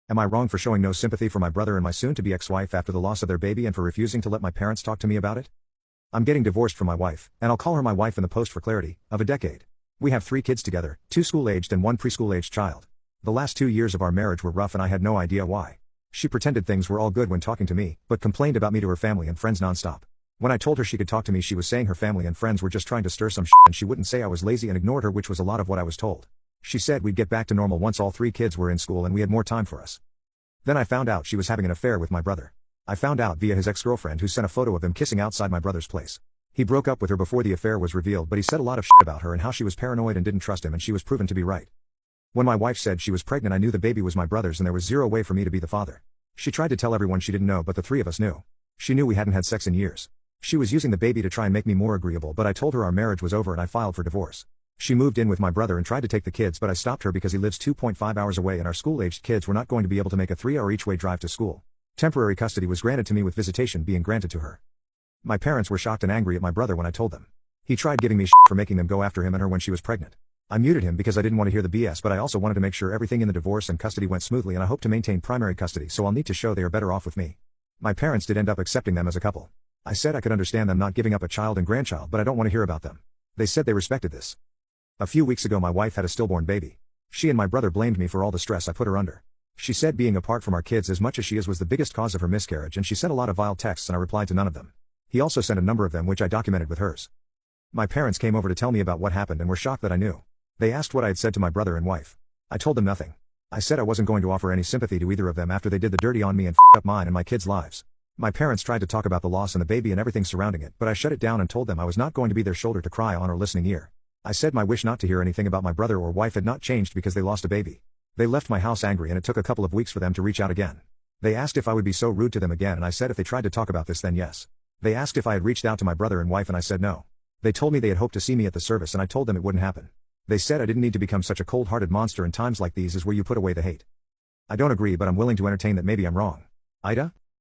Am I wrong for showing no sympathy for my brother and my soon-to-be ex-wife after the loss of their baby and for refusing to let my parents talk to me about it? I'm getting divorced from my wife, and I'll call her my wife in the post for clarity, of a decade. We have 3 kids together, 2 school-aged and 1 preschool-aged child. The last 2 years of our marriage were rough and I had no idea why. She pretended things were all good when talking to me, but complained about me to her family and friends nonstop. When I told her she could talk to me, she was saying her family and friends were just trying to stir some shit and she wouldn't say I was lazy and ignored her, which was a lot of what I was told. She said we'd get back to normal once all 3 kids were in school and we had more time for us. Then I found out she was having an affair with my brother. I found out via his ex-girlfriend, who sent a photo of them kissing outside my brother's place. He broke up with her before the affair was revealed, but he said a lot of shit about her and how she was paranoid and didn't trust him, and she was proven to be right. When my wife said she was pregnant, I knew the baby was my brother's and there was zero way for me to be the father. She tried to tell everyone she didn't know, but the 3 of us knew. She knew we hadn't had sex in years. She was using the baby to try and make me more agreeable, but I told her our marriage was over and I filed for divorce. She moved in with my brother and tried to take the kids, but I stopped her because he lives 2.5 hours away and our school-aged kids were not going to be able to make a 3-hour each-way drive to school. Temporary custody was granted to me, with visitation being granted to her. My parents were shocked and angry at my brother when I told them. He tried giving me shit for making them go after him and her when she was pregnant. I muted him because I didn't want to hear the BS, but I also wanted to make sure everything in the divorce and custody went smoothly, and I hope to maintain primary custody, so I'll need to show they are better off with me. My parents did end up accepting them as a couple. I said I could understand them not giving up a child and grandchild, but I don't want to hear about them. They said they respected this. A few weeks ago my wife had a stillborn baby. She and my brother blamed me for all the stress I put her under. She said being apart from our kids as much as she is was the biggest cause of her miscarriage, and she sent a lot of vile texts and I replied to none of them. He also sent a number of them which I documented with hers. My parents came over to tell me about what happened and were shocked that I knew. They asked what I had said to my brother and wife. I told them nothing. I said I wasn't going to offer any sympathy to either of them after they did the dirty on me and f***ed up mine and my kids' lives. My parents tried to talk about the loss and the baby and everything surrounding it, but I shut it down and told them I was not going to be their shoulder to cry on or listening ear. I said my wish not to hear anything about my brother or wife had not changed because they lost a baby. They left my house angry and it took a couple of weeks for them to reach out again. They asked if I would be so rude to them again, and I said if they tried to talk about this then yes. They asked if I had reached out to my brother and wife and I said no. They told me they had hoped to see me at the service and I told them it wouldn't happen. They said I didn't need to become such a cold-hearted monster, and times like these is where you put away the hate. I don't agree, but I'm willing to entertain that maybe I'm wrong. Ida?